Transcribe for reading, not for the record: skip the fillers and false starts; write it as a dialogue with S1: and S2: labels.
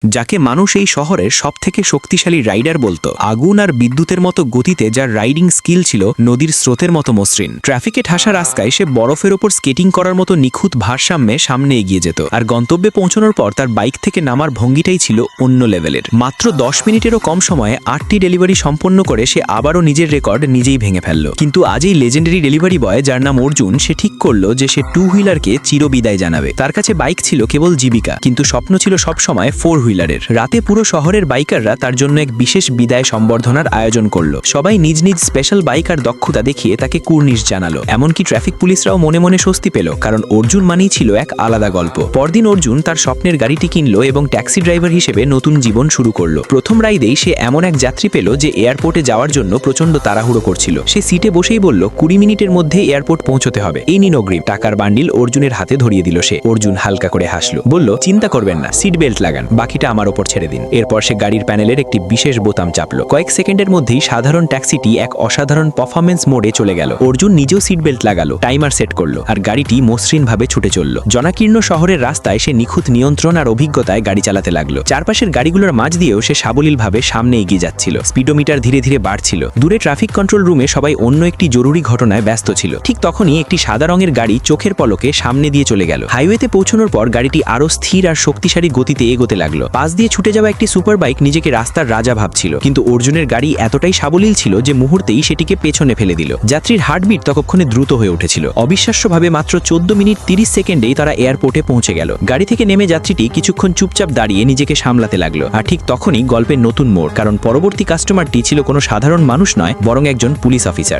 S1: যাকে মানুষ এই শহরের সবথেকে শক্তিশালী রাইডার বলতো। আগুন আর বিদ্যুতের মতো গতিতে যার রাইডিং স্কিল ছিল নদীর স্রোতের মতো মসৃণ। ট্রাফিকে ঠাসা রাস্তায় সে বরফের ওপর স্কেটিং করার মতো নিখুঁত ভারসাম্যে সামনে এগিয়ে যেত, আর গন্তব্যে পৌঁছানোর পর তার বাইক থেকে নামার ভঙ্গিটাই ছিল অন্য লেভেলের। মাত্র 10 মিনিটেরও কম সময়ে 8টি ডেলিভারি সম্পন্ন করে সে আবারও নিজের রেকর্ড নিজেই ভেঙে ফেলল। কিন্তু আজ এই লেজেন্ডারি ডেলিভারি বয়, যার নাম অর্জুন, সে ঠিক করলো যে সে টু হুইলারকে চিরবিদায় জানাবে। তার কাছে বাইক ছিল কেবল জীবিকা, কিন্তু স্বপ্ন ছিল সবসময় 4 হুইলারের। রাতে পুরো শহরের বাইকাররা তার জন্য এক বিশেষ বিদায় সম্বর্ধনার আয়োজন করলো। সবাই নিজ নিজ স্পেশাল বাইক আর দক্ষতা দেখিয়ে তাকে কুর্নিশ জানালো। এমনকি ট্রাফিক পুলিশরাও মনে মনে স্বস্তি পেল, কারণ অর্জুন মানেই ছিল এক আলাদা গল্প। পরদিন অর্জুন তার স্বপ্নের গাড়িটি কিনলো এবং ট্যাক্সি ড্রাইভার হিসেবে নতুন জীবন শুরু করলো। প্রথম রাইডেই সে এমন এক যাত্রী পেল যে এয়ারপোর্টে যাওয়ার জন্য প্রচন্ড তাড়াহুড়ো করছিল। সে সিটে বসেই বলল 20 মিনিটের মধ্যে এয়ারপোর্ট পৌঁছতে হবে। এই নিন অগ্রিম। টাকার বান্ডিল অর্জুনের হাতে ধরিয়ে দিল সে। অর্জুন হালকা করে হাসলো, বলল, চিন্তা করবেন না, সিট বেল্ট লাগান, বাকিটা আমার ওপর ছেড়ে দিন। এরপর সে গাড়ির প্যানেলের একটি বিশেষ বোতাম চাপলো। কয়েক সেকেন্ডের মধ্যেই সাধারণ ট্যাক্সিটি এক অসাধারণ পারফরমেন্স মোডে চলে গেল। অর্জুন নিজেও সিট বেল্ট লাগালো, টাইমার সেট করলো, আর গাড়িটি মসৃণভাবে ছুটে চলল। জনাকীর্ণ শহরের রাস্তায় সে নিখুঁত নিয়ন্ত্রণ আর অভিজ্ঞতায় গাড়ি চালাতে লাগলো। চারপাশের গাড়িগুলোর মাঝ দিয়েও সে সাবলীলভাবে সামনে এগিয়ে যাচ্ছিল। স্পিডোমিটার ধীরে ধীরে বাড়ছিল। দূরে ট্রাফিক কন্ট্রোল রুমে সবাই অন্য একটি জরুরি ঘটনায় ব্যস্ত ছিল। ঠিক তখনই একটি সাদা রঙের গাড়ি চোখের পলকে সামনে দিয়ে চলে গেল। হাইওয়েতে পৌঁছানোর পর গাড়িটি আরো স্থির আর শক্তিশালী গতিতে এগোতে লাগলো। পাশ দিয়ে ছুটে যাওয়া একটি সুপার বাইক নিজেকে রাস্তার রাজা ভাবছিল, কিন্তু অর্জুনের গাড়ি এতটাই সাবলীল ছিল যে মুহূর্তেই সেটিকে পেছনে ফেলে দিল। যাত্রীর হার্টবিট ততক্ষণে দ্রুত হয়ে উঠেছিল। অবিশ্বাস্যভাবে মাত্র 14 মিনিট 30 সেকেন্ডেই তারা এয়ারপোর্টে পৌঁছে গেল। গাড়ি থেকে নেমে যাত্রীটি কিছুক্ষণ চুপচাপ দাঁড়িয়ে নিজেকে সামলাতে লাগলো। আর ঠিক তখনই গল্পের নতুন মোড়, কারণ পরবর্তী কাস্টমারটি ছিল কোনো সাধারণ মানুষ নয়, বরং একজন পুলিশ অফিসার।